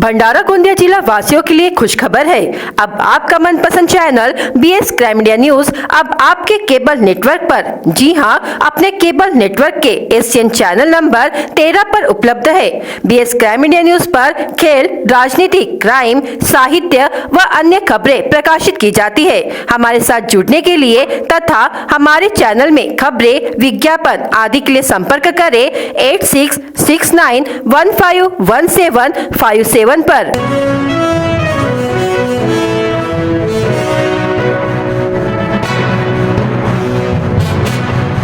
भंडारा गोंदिया जिला वासियों के लिए खुशखबर है। अब आपका मनपसंद channel BS crime media news अब आपके केबल नेटवर्क पर, जी हां, अपने केबल नेटवर्क के एशियन चैनल नंबर 13 पर उपलब्ध है। बीएस क्राइम मीडिया न्यूज पर खेल, राजनीति, क्राइम, साहित्य व अन्य खबरें प्रकाशित की जाती है। हमारे साथ जुड़ने के लिए तथा हमारे चैनल में खबरें, विज्ञापन आदि के लिए संपर्क करें 8669151757 पर।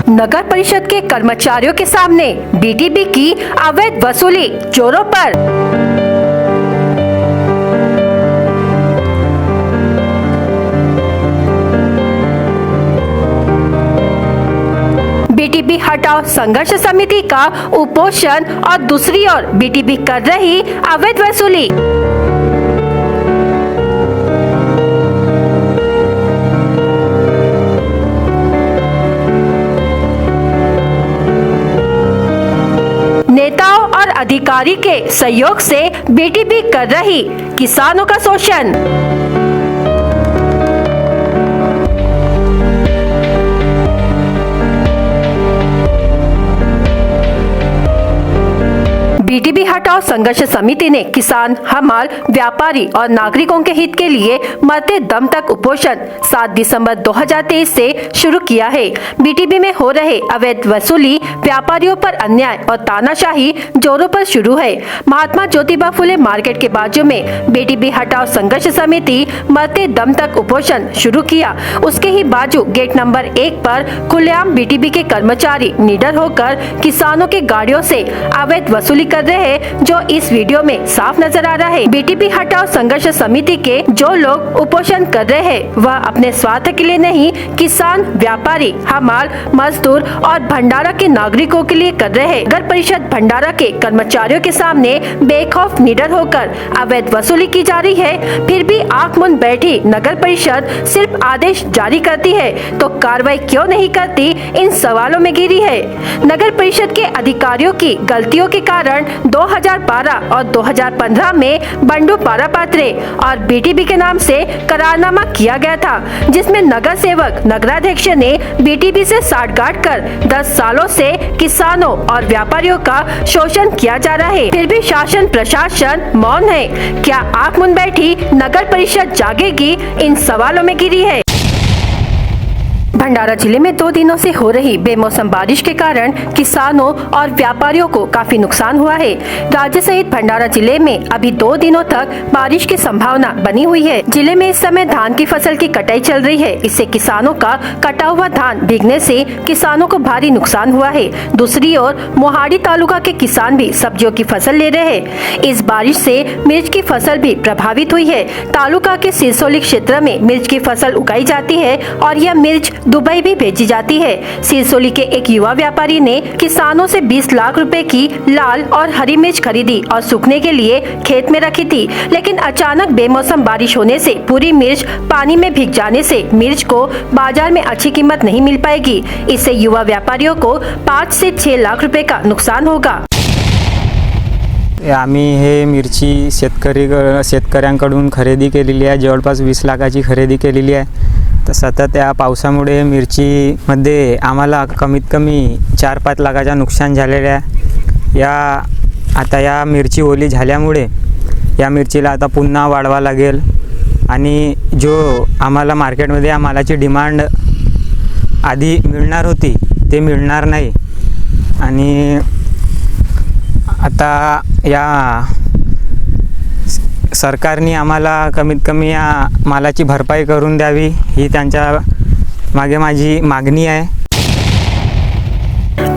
नगर परिषद के कर्मचारियों के सामने बीटीबी की अवैध वसूली चोरों पर। बीटीबी हटाओ संघर्ष समिति का उपोषण और दूसरी ओर बीटीबी कर रही अवैध वसूली। नेताओं और अधिकारी के सहयोग से बीटीबी कर रही किसानों का शोषण। बीटीबी हटाओ संघर्ष समिति ने किसान, हमाल, व्यापारी और नागरिकों के हित के लिए मरते दम तक उपोषण 7 दिसंबर 2023 से शुरू किया है। बीटीबी में हो रहे अवैध वसूली, व्यापारियों पर अन्याय और तानाशाही जोरों पर शुरू है। महात्मा ज्योतिबा फुले मार्केट के बाजू में बीटीबी हटाओ संघर्ष समिति मरते दम तक उपोषण शुरू किया। उसके ही बाजू गेट नंबर 1 पर खुलेआम बीटीबी के कर्मचारी निडर होकर किसानों की गाड़ियों से अवैध वसूली कर रहे हैं, जो इस वीडियो में साफ नजर आ रहा है। बीटीबी हटाओ संघर्ष समिति के जो लोग उपोषण कर रहे हैं वह अपने स्वार्थ के लिए नहीं, किसान, व्यापारी, हमाल, मजदूर और भंडारा के नागरिकों के लिए कर रहे हैं। नगर परिषद भंडारा के कर्मचारियों के सामने बेखौफ निडर होकर अवैध वसूली की जा रही है। फिर भी आंख मूंद बैठी नगर परिषद सिर्फ आदेश जारी करती है तो कार्रवाई क्यों नहीं करती, इन सवालों में घिरी है। नगर परिषद के अधिकारियों की गलतियों के कारण 2012 और 2015 में बंडू पारापात्रे और बीटीबी के नाम से करारनामा किया गया था, जिसमें नगर सेवक नगराध्यक्ष ने बीटीबी से साठगांठ कर 10 सालों से किसानों और व्यापारियों का शोषण किया जा रहा है। फिर भी शासन प्रशासन मौन है। क्या आंख मूंद बैठी नगर परिषद जागेगी, इन सवालों में घिरी है। भंडारा जिले में 2 दिनों से हो रही बेमौसम बारिश के कारण किसानों और व्यापारियों को काफी नुकसान हुआ है। राज्य सहित भंडारा जिले में अभी 2 दिनों तक बारिश की संभावना बनी हुई है। जिले में इस समय धान की फसल की कटाई चल रही है। इससे किसानों का कटा हुआ धान भीगने से किसानों को भारी नुकसान हुआ है। दूसरी ओर मोहाड़ी तालुका के किसान भी सब्जियों की फसल ले रहे हैं। इस बारिश से मिर्च की फसल भी प्रभावित हुई है। तालुका के सिरसोली क्षेत्र में मिर्च की फसल उगाई जाती है और यह मिर्च दुबई भी भेजी जाती है। सिरसोली के एक युवा व्यापारी ने किसानों से 20 लाख रुपए की लाल और हरी मिर्च खरीदी और सूखने के लिए खेत में रखी थी, लेकिन अचानक बेमौसम बारिश होने से पूरी मिर्च पानी में भीग जाने से मिर्च को बाजार में अच्छी कीमत नहीं मिल पाएगी। इससे युवा व्यापारियों को 5 से 6 लाख रुपए का नुकसान होगा। आम्ही हे मिरची शेतकऱ्यांकडून खरेदी केलेली आहे। जवळपास 20 लाखाची खरेदी केलेली आहे। तर सतत या पावसामुळे मिरचीमध्ये आम्हाला कमीत कमी 4-5 लाखाचं नुकसान झालेलं आहे। आता या मिरची ओली झाल्यामुळे या मिरचीला आता पुन्हा वाढवा लागेल आणि जो आम्हाला मार्केटमध्ये या मालाची डिमांड आधी मिळणार होती ते मिळणार नाही आणि आता या सरकारने आम्हाला कमीत कमी या मालाची भरपाई करून द्यावी, ही त्यांच्या मागे माझी मागणी आहे।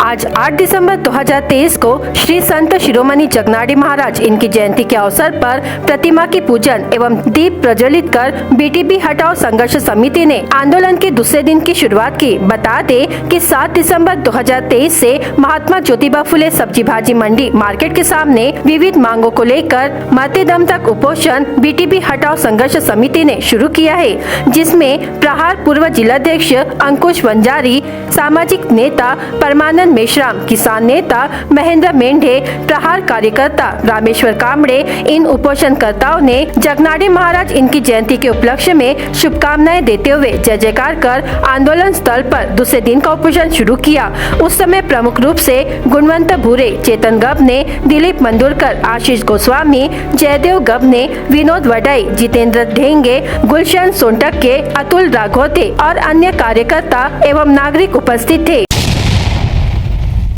आज 8 दिसंबर 2023 को श्री संत शिरोमणि जगनाड़ी महाराज इनकी जयंती के अवसर पर प्रतिमा की पूजन एवं दीप प्रज्वलित कर बीटीबी हटाओ संघर्ष समिति ने आंदोलन के दूसरे दिन की शुरुआत की। बता दें कि 7 दिसंबर 2023 से महात्मा ज्योतिबा फुले सब्जी भाजी मंडी मार्केट के सामने विविध मांगों को लेकर मरते दम तक उपोषण बीटीबी हटाओ संघर्ष समिति ने शुरू किया है, जिसमें प्रहार पूर्व जिलाध्यक्ष अंकुश वंजारी, सामाजिक नेता परमानंद मेश्राम, किसान नेता महेंद्र मेंढे, प्रहार कार्यकर्ता रामेश्वर कामड़े, इन उपोषणकर्ताओं ने जगनाडे महाराज इनकी जयंती के उपलक्ष्य में शुभकामनाएं देते हुए जय जयकार कर आंदोलन स्थल पर दूसरे दिन का उपोषण शुरू किया। उस समय प्रमुख रूप से गुणवंत भूरे, चेतन गबने, दिलीप मंदुरकर, आशीष गोस्वामी, जयदेव गबने, विनोद वडाई, जितेंद्र ढेंगे, गुलशन सोनटक्के, अतुल राघोते और अन्य कार्यकर्ता एवं नागरिक उपस्थित थे।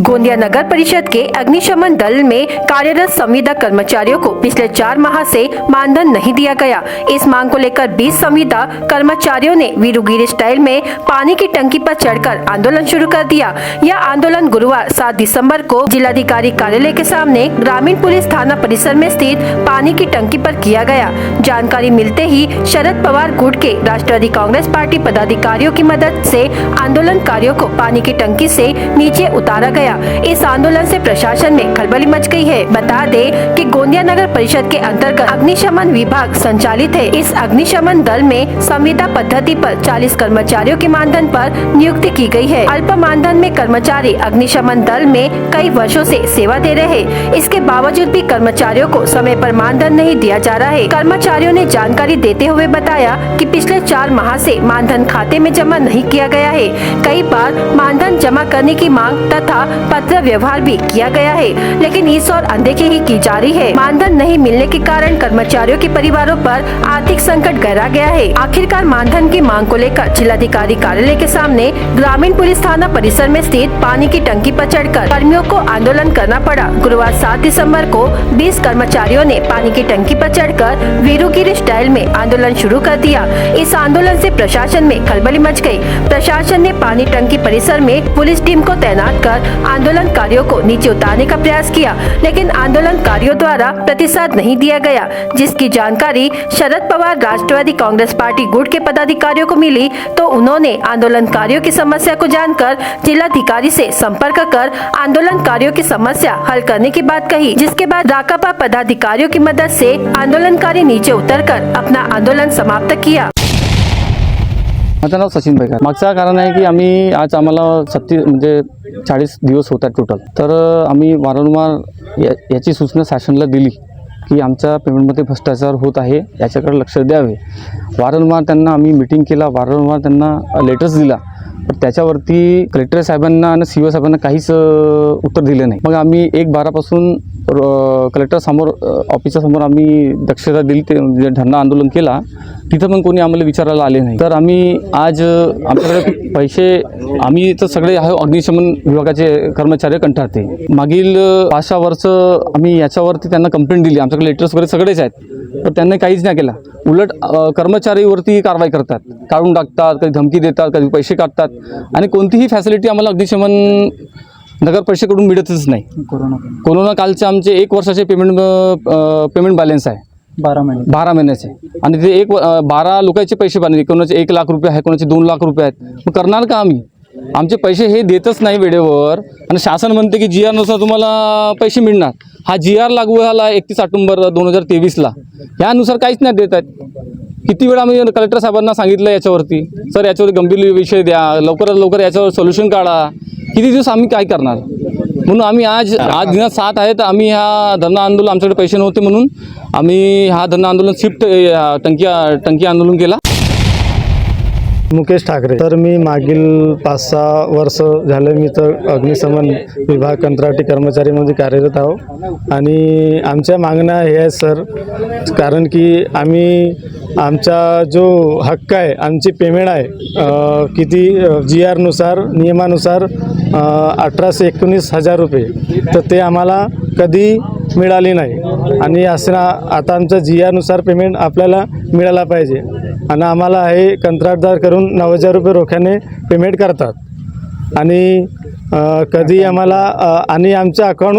गोंदिया नगर परिषद के अग्निशमन दल में कार्यरत संविदा कर्मचारियों को पिछले 4 माह से मानधन नहीं दिया गया। इस मांग को लेकर 20 संविदा कर्मचारियों ने वीरूगिरी स्टाइल में पानी की टंकी पर चढ़कर आंदोलन शुरू कर दिया। यह आंदोलन गुरुवार 7 दिसंबर को जिलाधिकारी कार्यालय के सामने ग्रामीण पुलिस थाना परिसर में स्थित पानी की टंकी पर किया गया। जानकारी मिलते ही शरद पवार गुट के राष्ट्रवादी कांग्रेस पार्टी पदाधिकारियों की मदद से आंदोलनकारियों को पानी की टंकी से नीचे उतारा गया। इस आंदोलन से प्रशासन में खलबली मच गई है। बता दें कि गोंदिया नगर परिषद के अंतर्गत अग्निशमन विभाग संचालित है। इस अग्निशमन दल में संविदा पद्धति पर 40 कर्मचारियों के मानधन पर नियुक्ति की गई है। अल्प मानधन में कर्मचारी अग्निशमन दल में कई वर्षों से सेवा दे रहे हैं। इसके बावजूद भी कर्मचारियों को समय पर मानधन नहीं दिया जा रहा है। कर्मचारियों ने जानकारी देते हुए बताया कि पिछले 4 माह से मानधन खाते में जमा नहीं किया गया है। कई बार मानधन जमा करने की मांग तथा पत्र व्यवहार भी किया गया है, लेकिन इस और अनदेखी ही की जा रही है। मानधन नहीं मिलने के कारण कर्मचारियों के परिवारों पर आर्थिक संकट गहरा गया है। आखिरकार मानधन की मांग को लेकर जिलाधिकारी कार्यालय के सामने ग्रामीण पुलिस थाना परिसर में स्थित पानी की टंकी पर चढ़कर कर्मियों को आंदोलन करना पड़ा। गुरुवार 7 दिसंबर को 20 कर्मचारियों ने पानी की टंकी पर चढ़कर वीरूगिरी स्टाइल में आंदोलन शुरू कर दिया। इस आंदोलन से प्रशासन में खलबली मच गई। प्रशासन ने पानी टंकी परिसर में पुलिस टीम को तैनात कर आंदोलनकारियों को नीचे उतारने का प्रयास किया, लेकिन आंदोलनकारियों द्वारा प्रतिसाद नहीं दिया गया, जिसकी जानकारी शरद पवार राष्ट्रवादी कांग्रेस पार्टी गुट के पदाधिकारियों को मिली तो उन्होंने आंदोलनकारियों की समस्या को जानकर जिलाधिकारी से संपर्क कर आंदोलनकारियों की समस्या हल करने की बात कही, जिसके बाद राकापा पदाधिकारियों की मदद से आंदोलनकारी नीचे उतरकर अपना आंदोलन समाप्त किया। माझं नाव सचिन बेकार। मागचं कारण आहे की आम्ही आज आम्हाला 40 दिवस होत आहेत टोटल। तर आम्ही वारंवार याची सूचना शासनाला दिली की आमच्या पेमेंटमध्ये भ्रष्टाचार होत आहे, याच्याकडे लक्ष द्यावे। वारंवार त्यांना आम्ही मीटिंग केला, वारंवार त्यांना लेटर्स दिला, पण त्याच्यावरती कलेक्टर साहेबांना आणि सीओ साहेबांना काहीच उत्तर दिलं नाही। मग आम्ही 1/12 पासून कलेक्टर समोर ऑफिसच्या समोर आम्ही दक्षता दिली, ते धरणा आंदोलन केला। तिथं पण कोणी आम्हाला विचारायला आले नाही। तर आम्ही आज आमच्याकडे पैसे आम्ही तर सगळे अग्निशमन विभागाचे कर्मचारी कंटाळते। मागील 5-6 वर्ष आम्ही याच्यावरती त्यांना कंप्लेंट दिली, आमच्याकडे लेटर्स वगैरे सगळेच आहेत, पण त्यांनी काहीच नाही केलं। उलट कर्मचारीवरती कारवाई करतात, काढून टाकतात, कधी धमकी देतात, कधी पैसे काढतात आणि कोणतीही फॅसिलिटी आम्हाला अग्निशमन नगर परिषदेकडून मिळतच नाही। कोरोना कालचे आमचे 1 वर्षाचे पेमेंट बॅलन्स आहे 12 महिन्याचे, आणि ते 12 लोकांचे पैसे बांधले, कोणाचे 1 लाख रुपये आहे, कोणाचे 2 लाख रुपये आहेत। मग करणार का आम्ही? आमचे पैसे हे देतच नाही वेळेवर, आणि शासन म्हणते की GR नुसार तुम्हाला पैसे मिळणार। हा GR लागू झाला 31 ऑक्टोबर 2023ला, यानुसार काहीच नाही देत आहेत। किती वेळा आम्ही कलेक्टर साहेबांना सांगितलं याच्यावरती, सर याच्यावर गंभीर विषय द्या, लवकरात लवकर याच्यावर सोल्युशन काढा। किती दिवस आम्ही काय करणार? म्हणून आम्ही आज दिनांक 7 आहे, तर आम्ही हा धरणा आंदोलन, आमच्याकडे पैसे नव्हते म्हणून आम्ही हा धरणा आंदोलन शिफ्ट टंकी आंदोलन केला। मुकेश ठाकरे। तर मी मागील 5-6 वर्ष झाले मी तर अग्निशमन विभाग कंत्राटी कर्मचारीमध्ये कार्यरत आहो, आणि आमच्या मागण्या हे आहेत सर, कारण की आम्ही आमचा जो हक्क आहे, आमची पेमेंट आहे किती GR नुसार नियमानुसार 18-19 हजार रुपये, तर ते आम्हाला कधी मिळाली नाही, आणि असं आता आमचं GR नुसार पेमेंट आपल्याला मिळाला पाहिजे, आणि आम्हाला हे कंत्राटदार करून 9,000 रुपये रोख्याने पेमेंट करतात, आणि कधी आम्हाला आणि आमचं अकाउंट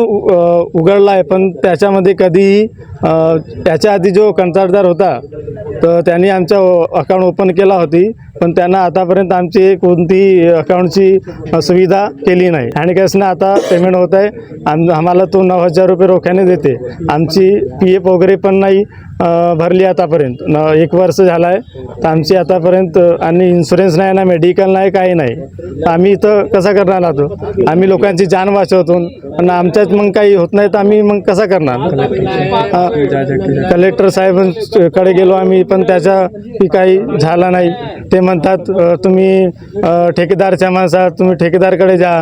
उघडलं आहे, पण त्याच्यामध्ये कधीही त्याच्या आधी जो कंत्राटदार होता तर त्यांनी आमचा अकाउंट ओपन केला होती, पण त्यांना आतापर्यंत आमची कोणतीही अकाउंटची सुविधा केली नाही. हँडकॅशनं आता पेमेंट होत आहे. आम्हाला तो 9,000 रुपये रोख्याने देते. आमची PF वगैरे पण नाही भरली आतापर्यंत. 1 वर्ष झाला आहे तर आमची आतापर्यंत आणि इन्शुरन्स नाही ना मेडिकल नाही काही नाही. आम्ही इथं कसं करणार आहोत? आम्ही लोकांची जान वाचवतो आणि आमच्यात मग काही होत नाही तर आम्ही मग कसं करणार? कलेक्टर साहेबांकडे गेलो आम्ही पण त्याचा काही झाला नाही. ते म्हणतात तुम्ही ठेकेदारच्या माणसात तुम्ही ठेकेदारकडे जा.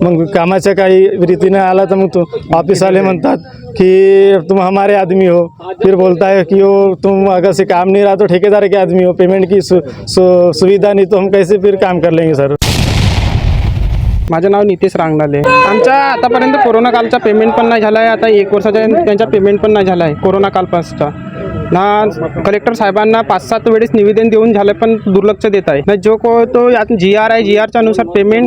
मग कामाच्या काही रीतीने आला तर मग ऑफिस वाले म्हणतात कि तुम हमारे आदमी हो. फिर बोलता है कि वो तुम अगर से काम नहीं रहा तो ठेकेदार के आदमी हो. पेमेंट की सुविधा नहीं तो हम कैसे फिर काम कर लेंगे सर. माझं नाव नितेश रांगडाले. आमचा आतापर्यंत कोरोना कालचा पेमेंट पण नाही झाला आहे. आता 1 वर्षाचा त्यांचा पेमेंट पण नाही झाला आहे कोरोना कालपासचा. ना कलेक्टर साहेबांना 5-7 वेळेस निवेदन देऊन झालं पण दुर्लक्ष देत आहे. ना जो को तो GR आहे GRच्या अनुसार पेमेंट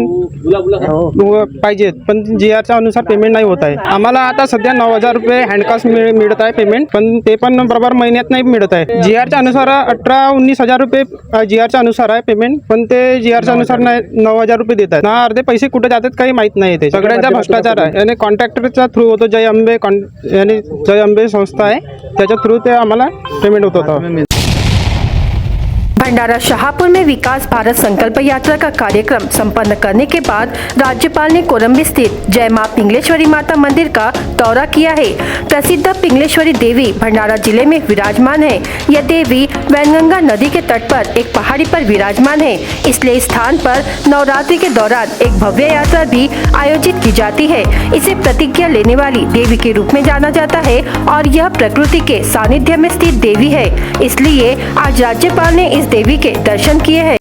पाहिजेत पण GRच्या अनुसार पेमेंट नाही होत आहे. आम्हाला आता सध्या 9,000 रुपये हँडकॅश मिळत आहे पेमेंट पण ते पण बरोबर महिन्यात नाही मिळत आहे. GRच्या अनुसार 18-19 हजार रुपये GRच्या अनुसार आहे पेमेंट पण ते GRच्या अनुसार नाही 9,000 रुपये देत आहेत. ना अर्धे पैसे कुठे जातात काही माहीत नाही. ते सगळ्यांचा भ्रष्टाचार आहे आणि कॉन्ट्रॅक्टरचा थ्रू होतो. जय अंबे संस्था आहे त्याच्या थ्रू ते आम्हाला पेमेंट होत होता. भंडारा शाहपुर में विकास भारत संकल्प यात्रा का कार्यक्रम संपन्न करने के बाद राज्यपाल ने कोरम्बी स्थित जय मां पिंगलेश्वरी माता मंदिर का दौरा किया है. प्रसिद्ध पिंगलेश्वरी देवी भंडारा जिले में विराजमान है. यह देवी वैनगंगा नदी के तट पर एक पहाड़ी पर विराजमान है. इसलिए इस स्थान पर नवरात्रि के दौरान एक भव्य यात्रा भी आयोजित की जाती है. इसे प्रतिज्ञा लेने वाली देवी के रूप में जाना जाता है और यह प्रकृति के सानिध्य में स्थित देवी है. इसलिए आज राज्यपाल ने इस देवी के दर्शन किए हैं.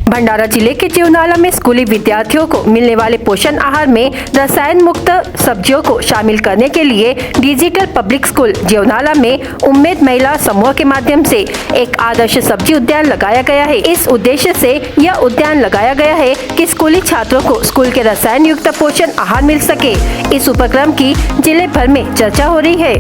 भंडारा जिले के जेवनाला में स्कूली विद्यार्थियों को मिलने वाले पोषण आहार में रसायन मुक्त सब्जियों को शामिल करने के लिए डिजिटल पब्लिक स्कूल जेवनाला में उम्मीद महिला समूह के माध्यम से एक आदर्श सब्जी उद्यान लगाया गया है. इस उद्देश्य से यह उद्यान लगाया गया है कि स्कूली छात्रों को स्कूल के रसायन युक्त पोषण आहार मिल सके. इस उपक्रम की जिले भर में चर्चा हो रही है.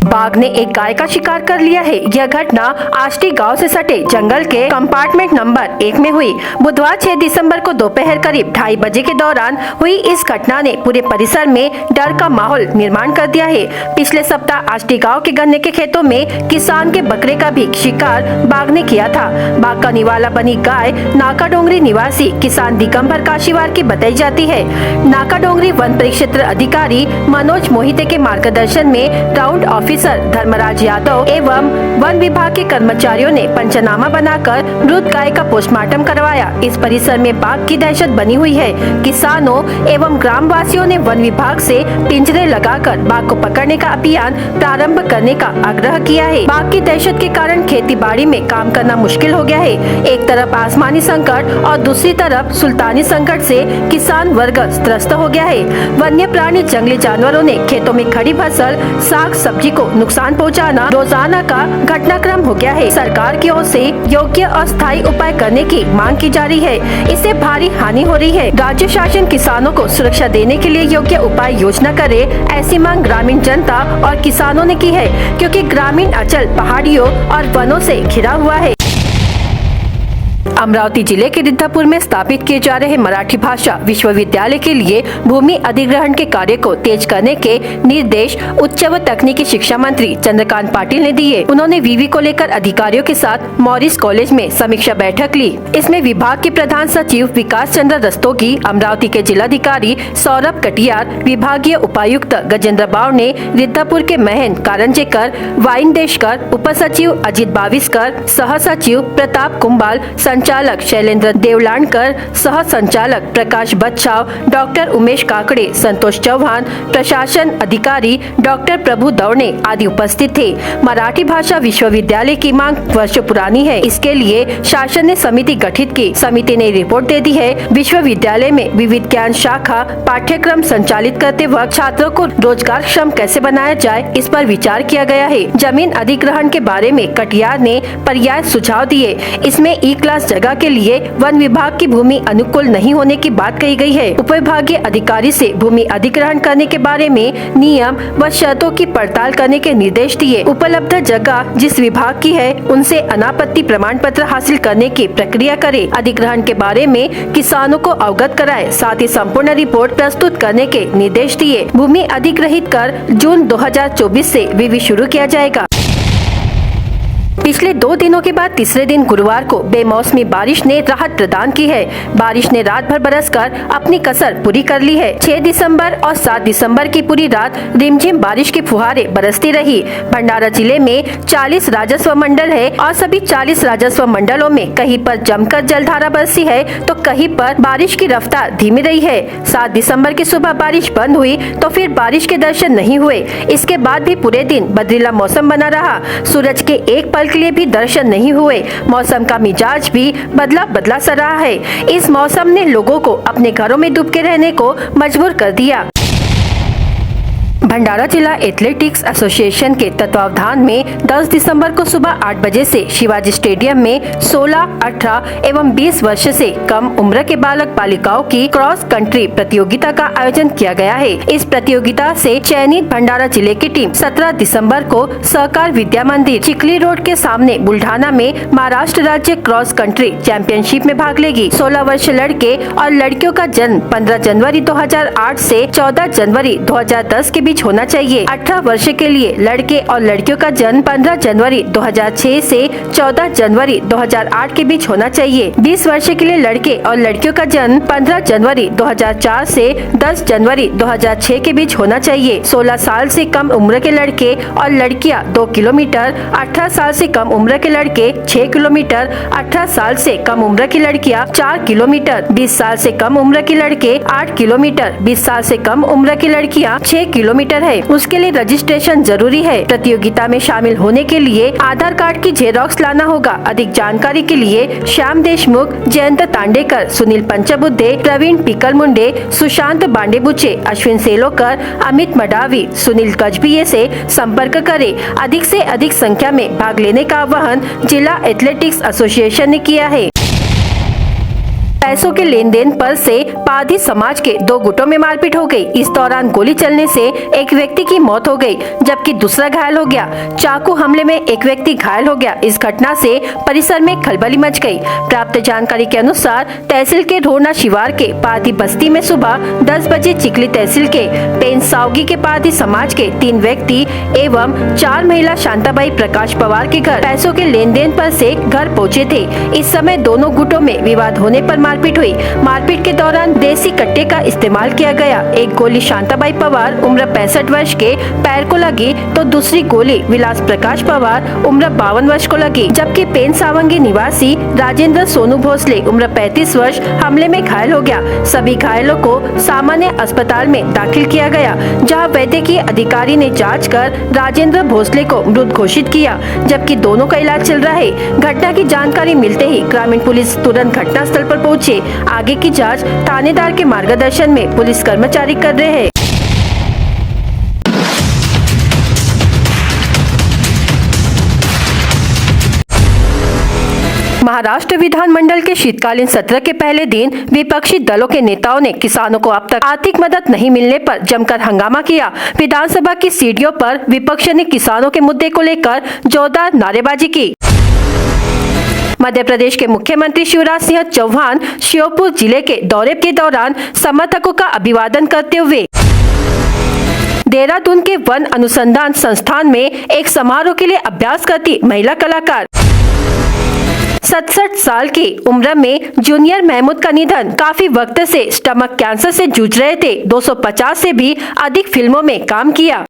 बाघ ने एक गाय का शिकार कर लिया है. यह घटना आष्टी गांव से सटे जंगल के कंपार्टमेंट नंबर 1 में हुई. बुधवार 6 दिसंबर को दोपहर करीब 2:30 बजे के दौरान हुई इस घटना ने पूरे परिसर में डर का माहौल निर्माण कर दिया है. पिछले सप्ताह आष्टी गांव के गन्ने के खेतों में किसान के बकरे का भी शिकार बाघ ने किया था. बाघ का निवाला बनी गाय नाका डोंगरी निवासी किसान दिगंबर काशीवार की बताई जाती है. नाका डोंगरी वन परिक्षेत्र अधिकारी मनोज मोहिते के मार्गदर्शन में राउंड ऑफिसर धर्मराज यादव एवं वन विभाग के कर्मचारियों ने पंचनामा बनाकर मृत गाय का पोस्टमार्टम करवाया. इस परिसर में बाघ की दहशत बनी हुई है. किसानों एवं ग्रामवासियों ने वन विभाग से पिंजरे लगाकर बाघ को पकड़ने का अभियान प्रारंभ करने का आग्रह किया है. बाघ की दहशत के कारण खेती बाड़ी में काम करना मुश्किल हो गया है. एक तरफ आसमानी संकट और दूसरी तरफ सुल्तानी संकट से किसान वर्ग त्रस्त हो गया है. वन्य प्राणी जंगली जानवरों ने खेतों में खड़ी फसल साग सब्जी को नुकसान पहुंचाना रोजाना का घटनाक्रम हो गया है. सरकार की ओर से योग्य और स्थायी उपाय करने की मांग की जा रही है. इससे भारी हानि हो रही है. राज्य शासन किसानों को सुरक्षा देने के लिए योग्य उपाय योजना करे, ऐसी मांग ग्रामीण जनता और किसानों ने की है, क्योंकि ग्रामीण अंचल पहाड़ियों और वनों से घिरा हुआ है. अमरावती जिले के रिद्धापुर में स्थापित किए जा रहे मराठी भाषा विश्वविद्यालय के लिए भूमि अधिग्रहण के कार्य को तेज करने के निर्देश उच्च व तकनीकी शिक्षा मंत्री चंद्रकांत पाटिल ने दिए. उन्होंने विवि को लेकर अधिकारियों के साथ मॉरिस कॉलेज में समीक्षा बैठक ली. इसमें विभाग के प्रधान सचिव विकास चंद्र रस्तोगी, अमरावती के जिलाधिकारी सौरभ कटियार, विभागीय उपायुक्त गजेंद्र बावने, रिद्धापुर के महन कारंजेकर, वाइन देशकर, उप सचिव अजित बाविस्कर, सह सचिव प्रताप कुंभाल, संचालक शैलेंद्र देवलाणकर, सह संचालक प्रकाश बच्छाव, डॉक्टर उमेश काकड़े, संतोष चौहान, प्रशासन अधिकारी डॉक्टर प्रभु दौड़ने आदि उपस्थित थे। मराठी भाषा विश्वविद्यालय की मांग वर्षों पुरानी है। इसके लिए शासन ने समिति गठित की। समिति ने रिपोर्ट दे दी है। विश्वविद्यालय में विविध ज्ञान शाखा पाठ्यक्रम संचालित करते वक्त छात्रों को रोजगारक्षम कैसे बनाया जाए, इस पर विचार किया गया है। जमीन अधिग्रहण के बारे में कटियार ने पर्याप्त सुझाव दिए। इसमें ई क्लास जगह के लिए वन विभाग की भूमि अनुकूल नहीं होने की बात कही गई है। उपविभागीय अधिकारी से भूमि अधिग्रहण करने के बारे में नियम व शर्तों की पड़ताल करने के निर्देश दिए। उपलब्ध जगह जिस विभाग की है उनसे अनापत्ति प्रमाण पत्र हासिल करने की प्रक्रिया करे। अधिग्रहण के बारे में किसानों को अवगत कराए। साथ ही संपूर्ण रिपोर्ट प्रस्तुत करने के निर्देश दिए। भूमि अधिग्रहित कर जून 2024 से विवि शुरू किया जाएगा। पिछले 2 दिनों के बाद तीसरे दिन गुरुवार को बेमौसमी बारिश ने राहत प्रदान की है। बारिश ने रात भर बरसकर अपनी कसर पूरी कर ली है। 6 दिसंबर और 7 दिसंबर की पूरी रात रिमझिम बारिश की फुहारें बरसती रही। भंडारा जिले में 40 राजस्व मंडल है और सभी 40 राजस्व मंडलों में कहीं पर जमकर जलधारा बरसी है तो कहीं पर बारिश की रफ्तार धीमी रही है। 7 दिसंबर की सुबह बारिश बंद हुई तो फिर बारिश के दर्शन नहीं हुए। इसके बाद भी पूरे दिन बदरीला मौसम बना रहा। सूरज के एक पल के लिए भी दर्शन नहीं हुए। मौसम का मिजाज भी बदला बदला सा रहा है। इस मौसम ने लोगों को अपने घरों में डूब के रहने को मजबूर कर दिया। भंडारा जिला एथलेटिक्स एसोसिएशन के तत्वावधान में 10 दिसंबर को सुबह 8 बजे से शिवाजी स्टेडियम में 16, 18 एवं 20 वर्ष से कम उम्र के बालक बालिकाओं की क्रॉस कंट्री प्रतियोगिता का आयोजन किया गया है। इस प्रतियोगिता से चयनित भंडारा जिले की टीम 17 दिसंबर को सहकार विद्या मंदिर चिखली रोड के सामने बुल्ढाना में महाराष्ट्र राज्य क्रॉस कंट्री चैंपियनशिप में भाग लेगी। 16 वर्ष लड़के और लड़कियों का जन्म 15 जनवरी 2008 से 14 जनवरी 2010 के बीच होना चाहिए। 18 वर्ष के लिए लड़के और लड़कियों का जन्म 15 जनवरी 2006 से 14 जनवरी 2008 के बीच होना चाहिए। 20 वर्ष के लिए लड़के और लड़कियों का जन्म 15 जनवरी 2004 से 10 जनवरी 2006 के बीच होना चाहिए। 16 साल से कम उम्र के लड़के और लड़कियां 2 किलोमीटर, 18 साल से कम उम्र के लड़के 6 किलोमीटर, 18 साल से कम उम्र की लड़कियां 4 किलोमीटर, 20 साल से कम उम्र के लड़के 8 किलोमीटर, 20 साल से कम उम्र की लड़कियां 6 किलोमीटर है। उसके लिए रजिस्ट्रेशन जरूरी है। प्रतियोगिता में शामिल होने के लिए आधार कार्ड की जेरॉक्स लाना होगा। अधिक जानकारी के लिए श्याम देशमुख, जयंत तांडेकर, सुनील पंचबुद्धे, प्रवीण पिकलमुंडे, सुशांत बांडेबुचे, अश्विन सेलोकर, अमित मडावी, सुनील कजबिये से संपर्क करें। अधिक से अधिक संख्या में भाग लेने का आह्वान जिला एथलेटिक्स एसोसिएशन ने किया है। पैसों के लेन देन पर से पादी समाज के 2 गुटों में मारपीट हो गई। इस दौरान गोली चलने से एक व्यक्ति की मौत हो गई जबकि दूसरा घायल हो गया। चाकू हमले में एक व्यक्ति घायल हो गया। इस घटना से परिसर में खलबली मच गई। प्राप्त जानकारी के अनुसार तहसील के ढोरना शिवार के पादी बस्ती में सुबह 10 बजे चिखली तहसील के पेंसावगी के पादी समाज के 3 व्यक्ति एवं 4 महिला शांताबाई प्रकाश पवार के घर पैसों के लेन देन पर से घर पहुँचे थे। इस समय दोनों गुटों में विवाद होने पर मारपीट हुई। मारपीट के दौरान देसी कट्टे का इस्तेमाल किया गया। एक गोली शांताबाई पवार उम्र 65 वर्ष के पैर को लगी तो दूसरी गोली विलास प्रकाश पवार उम्र 52 वर्ष को लगी। जबकि पेंसावंगी निवासी राजेंद्र सोनू भोसले उम्र 35 वर्ष हमले में घायल हो गया। सभी घायलों को सामान्य अस्पताल में दाखिल किया गया, जहां वैद्यकीय अधिकारी ने जांच कर राजेंद्र भोसले को मृत घोषित किया, जबकि दोनों का इलाज चल रहा है। घटना की जानकारी मिलते ही ग्रामीण पुलिस तुरंत घटना स्थल पर पहुंचे। आगे की जांच थानेदार के मार्गदर्शन में पुलिस कर्मचारी कर रहे हैं। महाराष्ट्र विधानमंडल के शीतकालीन सत्र के पहले दिन विपक्षी दलों के नेताओं ने किसानों को अब तक आर्थिक मदद नहीं मिलने पर जमकर हंगामा किया। विधानसभा की सीढ़ियों पर विपक्ष ने किसानों के मुद्दे को लेकर जोरदार नारेबाजी की। मध्य प्रदेश के मुख्यमंत्री शिवराज सिंह चौहान श्योपुर जिले के दौरे के दौरान समर्थकों का अभिवादन करते हुए देहरादून के वन अनुसंधान संस्थान में एक समारोह के लिए अभ्यास करती महिला कलाकार 67 साल की उम्र में जूनियर महमूद का निधन। काफी वक्त से स्टमक कैंसर से जूझ रहे थे। 250 से भी अधिक फिल्मों में काम किया।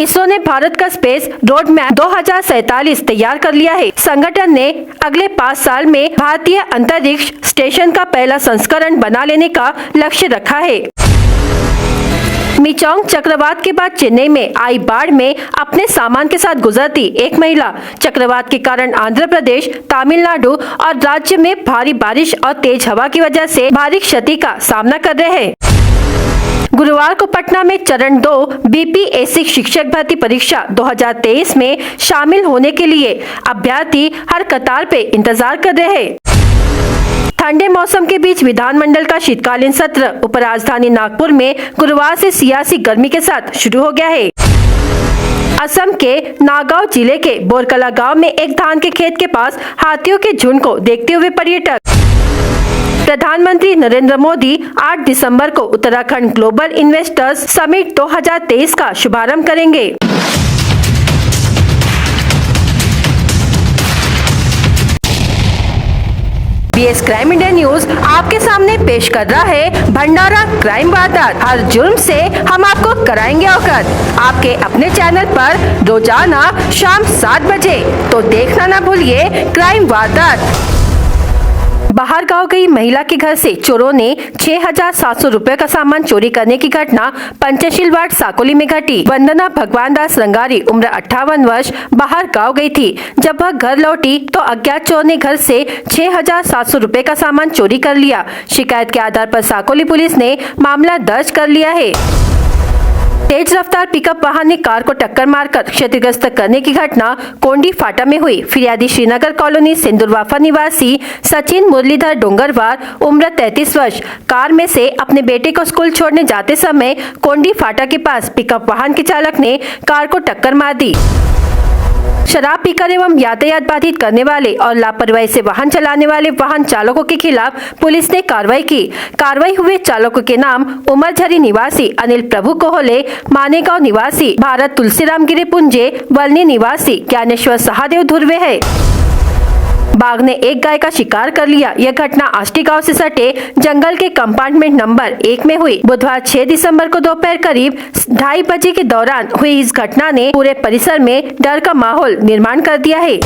इसरो ने भारत का स्पेस रोड मैप 2047 तैयार कर लिया है। संगठन ने अगले 5 साल में भारतीय अंतरिक्ष स्टेशन का पहला संस्करण बना लेने का लक्ष्य रखा है। मिचोंग चक्रवात के बाद चेन्नई में आई बाढ़ में अपने सामान के साथ गुजरती एक महिला। चक्रवात के कारण आंध्र प्रदेश, तमिलनाडु और राज्य में भारी बारिश और तेज हवा की वजह से भारी क्षति का सामना कर रहे हैं। गुरुवार को पटना में चरण 2 बीपीएससी शिक्षक भर्ती परीक्षा 2023 में शामिल होने के लिए अभ्यर्थी हर कतार पे इंतजार कर रहे हैं। ठंडे मौसम के बीच विधानमंडल का शीतकालीन सत्र उपराजधानी नागपुर में गुरुवार से सियासी गर्मी के साथ शुरू हो गया है। असम के नागांव जिले के बोरकला गांव में एक धान के खेत के पास हाथियों के झुंड को देखते हुए पर्यटक। प्रधानमंत्री नरेंद्र मोदी 8 दिसंबर को उत्तराखंड ग्लोबल इन्वेस्टर्स समिट 2023 का शुभारंभ करेंगे। बीएस क्राइम इंडिया न्यूज आपके सामने पेश कर रहा है भंडारा क्राइम वारदात। हर जुर्म से हम आपको कराएंगे अवगत। आपके अपने चैनल पर रोजाना शाम 7 बजे, तो देखना ना भूलिए क्राइम वारदात। बाहर गांव गई महिला के घर से चोरों ने 6,700 रुपए का सामान चोरी करने की घटना पंचशील वार्ड साकोली में घटी। वंदना भगवान दास रंगारी उम्र 58 वर्ष बाहर गांव गई थी। जब वह घर लौटी तो अज्ञात चोर ने घर से 6,700 रुपए का सामान चोरी कर लिया। शिकायत के आधार पर साकोली पुलिस ने मामला दर्ज कर लिया है। तेज रफ्तार पिकअप वाहन ने कार को टक्कर मारकर क्षतिग्रस्त करने की घटना कोंडी फाटा में हुई। फिरियादी श्रीनगर कॉलोनी सिंदूरवाफा निवासी सचिन मुरलीधर डोंगरवार उम्र 33 वर्ष कार में से अपने बेटे को स्कूल छोड़ने जाते समय कोंडी फाटा के पास पिकअप वाहन के चालक ने कार को टक्कर मार दी। शराब पीकर एवं यातायात बाधित करने वाले और लापरवाही से वाहन चलाने वाले वाहन चालकों के खिलाफ पुलिस ने कार्रवाई की। कार्रवाई हुए चालकों के नाम उमरझरी निवासी अनिल प्रभु कोहले, मानेगांव निवासी भारत तुलसीराम गिरी पुंजे, वलनी निवासी ज्ञानेश्वर सहादेव धुर्वे है। बाघ ने एक गाय का शिकार कर लिया। यह घटना आष्टी गांव से सटे जंगल के कंपार्टमेंट नंबर 1 में हुई। बुधवार 6 दिसंबर को दोपहर करीब 2:30 बजे के दौरान हुई इस घटना ने पूरे परिसर में डर का माहौल निर्माण कर दिया है।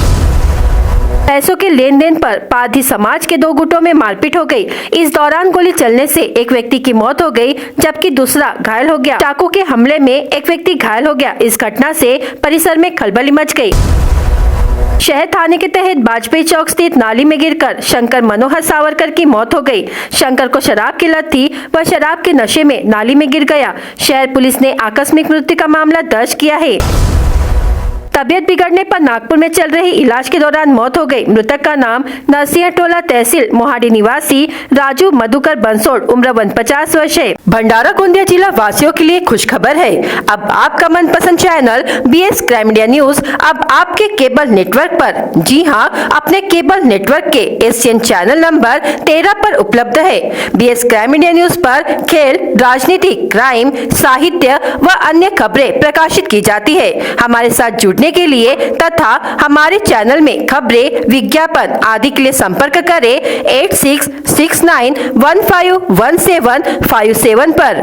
पैसों के लेन देन पर पारधी समाज के 2 गुटों में मारपीट हो गई। इस दौरान गोली चलने से एक व्यक्ति की मौत हो गई, जबकि दूसरा घायल हो गया। चाकू के हमले में एक व्यक्ति घायल हो गया। इस घटना से परिसर में खलबली मच गई। शहर थाने के तहत वाजपेयी चौक स्थित नाली में गिरकर शंकर मनोहर सावरकर की मौत हो गई। शंकर को शराब की लत थी, वह शराब के नशे में नाली में गिर गया। शहर पुलिस ने आकस्मिक मृत्यु का मामला दर्ज किया है। तबियत बिगड़ने पर नागपुर में चल रही इलाज के दौरान मौत हो गई। मृतक का नाम नरसिंहटोला तहसील मोहाड़ी निवासी राजू मधुकर बंसोड़ उम्र 50 वर्ष है। भंडारा गोंदिया जिला वासियों के लिए खुश खबर है। अब आपका मनपसंद channel BS crime India news अब आपके केबल नेटवर्क पर, जी हाँ, अपने केबल नेटवर्क के एशियन चैनल नंबर 13 पर उपलब्ध है। बीएस क्राइम इंडिया न्यूज पर खेल, राजनीति, क्राइम, साहित्य व अन्य खबरें प्रकाशित की जाती है। हमारे साथ जुड़ने के लिए तथा हमारे चैनल में खबरें, विज्ञापन आदि के लिए संपर्क करें 8669151757 पर।